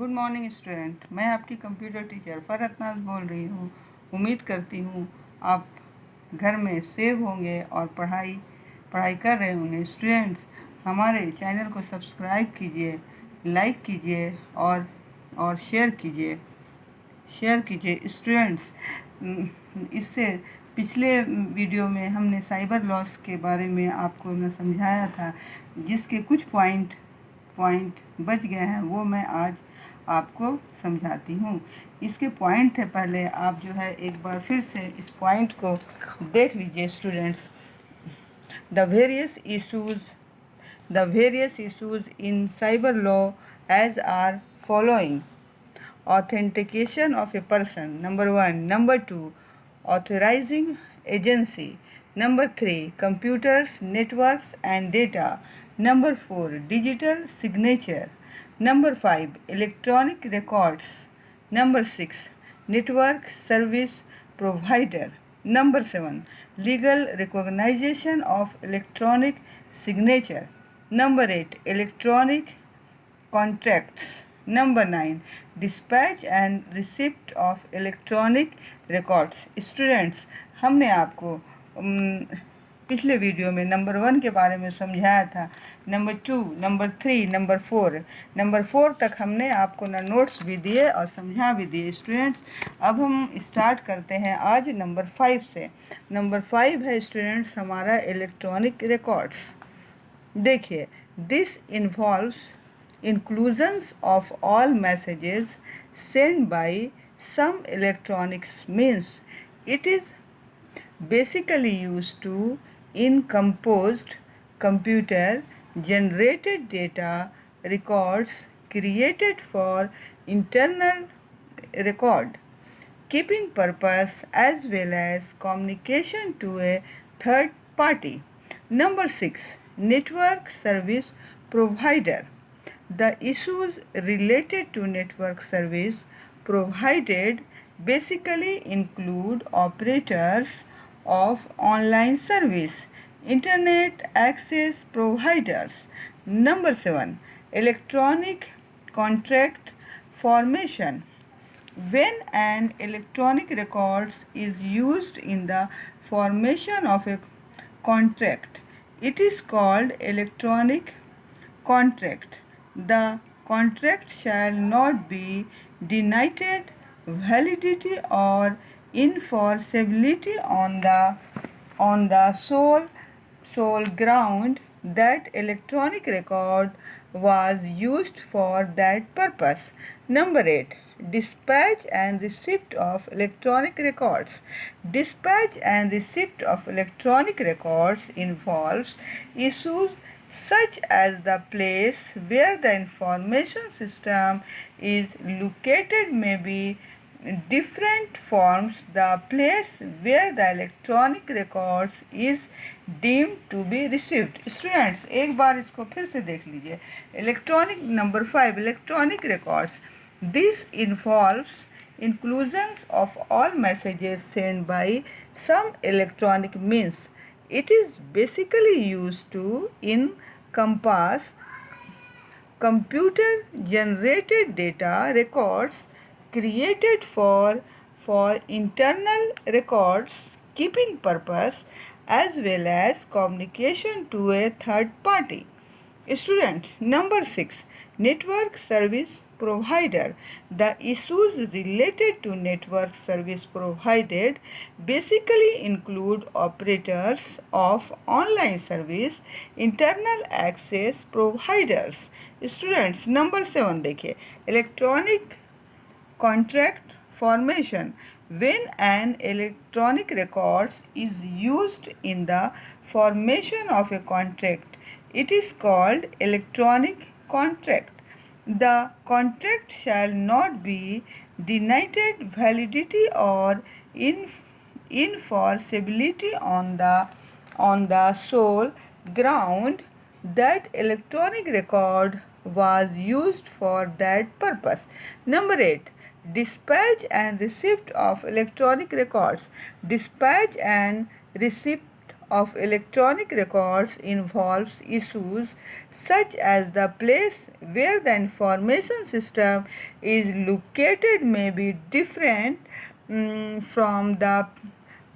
Good morning student. मैं आपकी computer teacher Farhat नाज बोल रही हूँ। उम्मीद करती हूँ आप घर में सेव होंगे और पढ़ाई कर रहे होंगे। स्टूडेंट्स, हमारे चैनल को सब्सक्राइब कीजिए, लाइक कीजिए और शेयर कीजिए। स्टूडेंट्स, इससे पिछले वीडियो में हमने साइबर लॉस के बारे में आपको मैं समझाया था, जिसके कुछ पॉइंट बच गए हैं, वो मैं आज आपको समझाती हूँ। इसके पॉइंट थे, पहले आप जो है एक बार फिर से इस पॉइंट को देख लीजिए। Students, the various issues in cyber law as are following: authentication of a person, number 1; number 2, authorizing agency; number 3, computers, networks and data; number 4, digital signature; number 5, electronic records; number 6, network service provider; number 7, legal recognition of electronic signature; number 8, electronic contracts; number 9, dispatch and receipt of electronic records. Students, हमने आपको पिछले video में number 1 के बारे में समझाया था। Number 2, number 3, number 4 तक हमने आपको ना नोट्स भी दिए और समझा भी दिए। स्टूडेंट्स, अब हम स्टार्ट करते हैं आज नंबर 5 से। नंबर 5 है स्टूडेंट्स हमारा इलेक्ट्रॉनिक रिकॉर्ड्स। देखिए, this involves inclusions of all messages sent by some electronics means. It is basically used to encompass computer generated data records created for internal record keeping purpose as well as communication to a third party. Number 6, network service provider. The issues related to network service provided basically include operators of online service, internet access providers. Number 7, electronic contract formation. When an electronic record is used in the formation of a contract, it is called electronic contract. The contract shall not be denied validity or enforceability on the sole ground that electronic record was used for that purpose. Number 8, dispatch and receipt of electronic records. Dispatch and receipt of electronic records involves issues such as the place where the information system is located may be different forms the place where the electronic records is deemed to be received. Students, एक बार इसको फिर से देख लीजिए। Electronic number 5, electronic records. This involves inclusions of all messages sent by some electronic means. It is basically used to encompass computer generated data records created for internal records keeping purpose as well as communication to a third party. Students, number 6, network service provider. The issues related to network service provided basically include operators of online service, internal access providers. Students, number 7 देखिए, electronic contract formation. When an electronic record is used in the formation of a contract, it is called electronic contract. The contract shall not be denied validity or enforceability on the sole ground that electronic record was used for that purpose. Number 8, dispatch and receipt of electronic records. Dispatch and receipt of electronic records involves issues such as the place where the information system is located may be different from the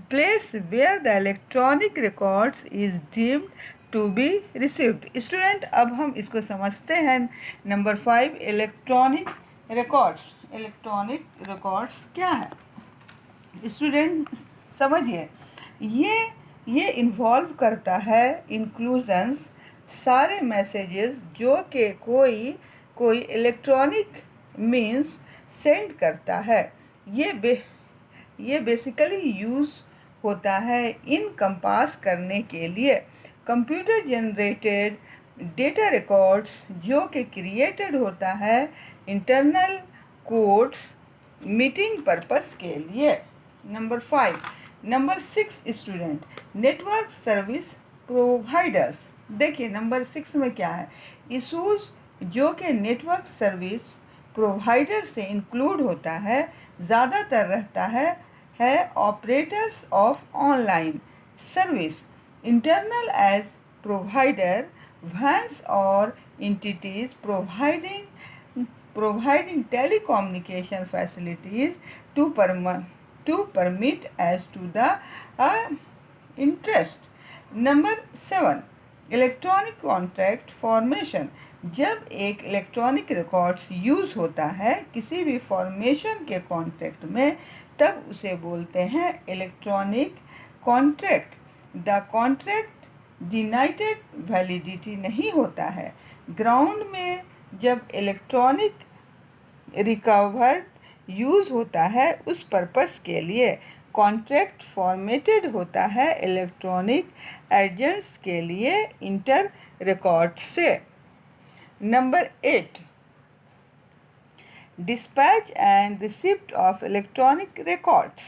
place where the electronic records is deemed to be received. Student अब हम इसको समझते हैं। Number 5 electronic records क्या है? Student समझिए, ये involve करता है इंक्लूजन्स सारे मैसेजेस जो कि कोई इलेक्ट्रॉनिक मीन्स सेंड करता है। ये बेसिकली यूज़ होता है इनकम्पास करने के लिए कंप्यूटर जनरेटेड डेटा रिकॉर्ड्स जो कि क्रिएटेड होता है इंटरनल कोड्स मीटिंग पर्पस के लिए। Number 6 student network service providers. देखिए नंबर 6 में क्या है? इशूज़ जो कि नेटवर्क सर्विस प्रोवाइडर से इंक्लूड होता है ज़्यादातर रहता है operators of online service internal as provider ones और entities providing telecommunication facilities to permit as to the interest. Number 7 electronic contract formation. जब एक इलेक्ट्रॉनिक रिकॉर्ड्स यूज़ होता है किसी भी फॉर्मेशन के कॉन्ट्रैक्ट में तब उसे बोलते हैं electronic contract. The contract denied validity नहीं होता है। ग्राउंड में जब इलेक्ट्रॉनिक रिकवर्ड यूज़ होता है उस पर्पस के लिए कॉन्ट्रैक्ट फॉर्मेटेड होता है इलेक्ट्रॉनिक एजेंट्स के लिए इंटर रिकॉर्ड से। Number 8 dispatch and receipt of electronic records.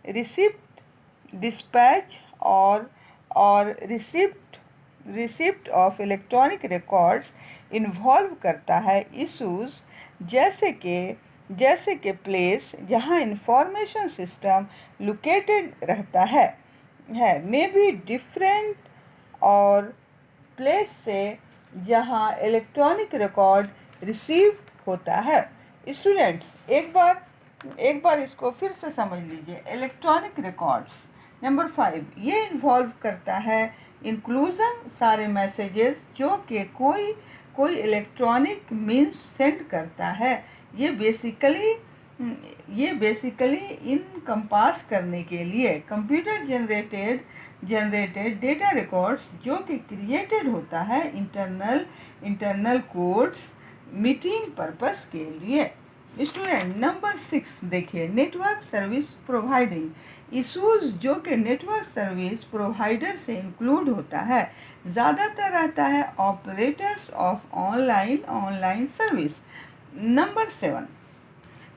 Receipt dispatch और receipt of electronic records involve करता है इशूज़ जैसे कि प्लेस जहां इंफॉर्मेशन सिस्टम लोकेटेड रहता है मे बी डिफरेंट और प्लेस से जहां इलेक्ट्रॉनिक रिकॉर्ड रिसीव होता है। स्टूडेंट्स एक बार इसको फिर से समझ लीजिए। इलेक्ट्रॉनिक रिकॉर्ड्स नंबर 5 ये इन्वॉल्व करता है इंक्लूजन सारे मैसेजेस जो कि कोई इलेक्ट्रॉनिक मीन्स सेंड करता है। ये बेसिकली इनकम्पास करने के लिए कंप्यूटर जनरेटेड डेटा रिकॉर्ड्स जो कि क्रिएटेड होता है इंटरनल कोड्स मीटिंग पर्पस के लिए। स्टूडेंट नंबर 6 देखिए नेटवर्क सर्विस प्रोवाइडिंग। इशूज़ जो कि नेटवर्क सर्विस प्रोवाइडर से इंक्लूड होता है ज़्यादातर रहता है operators of online service. Number 7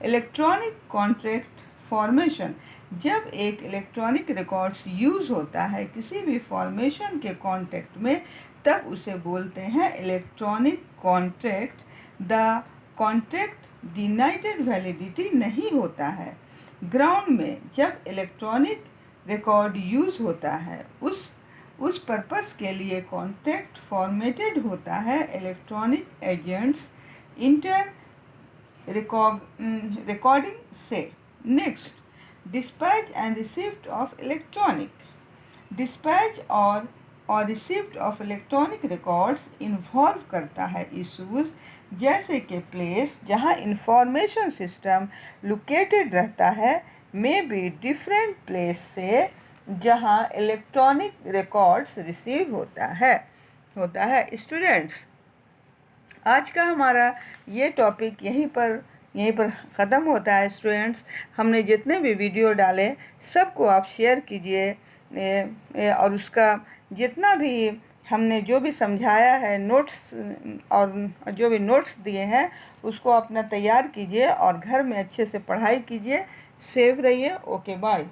electronic contract formation. जब एक इलेक्ट्रॉनिक रिकॉर्ड्स यूज़ होता है किसी भी फॉर्मेशन के कॉन्ट्रैक्ट में तब उसे बोलते हैं electronic contract. The contract denied validity नहीं होता है। ग्राउंड में जब इलेक्ट्रॉनिक रिकॉर्ड यूज़ होता है उस पर्पस के लिए कॉन्ट्रैक्ट फॉर्मेटेड होता है इलेक्ट्रॉनिक एजेंट्स इंटर रिकॉर्डिंग से। Next dispatch and receipt of electronic. Dispatch और receipt of electronic records involve करता है इशूज़ जैसे कि प्लेस जहां इंफॉर्मेशन सिस्टम लोकेटेड रहता है मे बी डिफरेंट प्लेस से जहां इलेक्ट्रॉनिक रिकॉर्ड्स रिसीव होता है। स्टूडेंट्स आज का हमारा ये टॉपिक यहीं पर ख़त्म होता है। स्टूडेंट्स हमने जितने भी वीडियो डाले सबको आप शेयर कीजिए और उसका जितना भी हमने जो भी समझाया है नोट्स और जो भी नोट्स दिए हैं उसको अपना तैयार कीजिए और घर में अच्छे से पढ़ाई कीजिए। सेफ रहिए। Okay bye.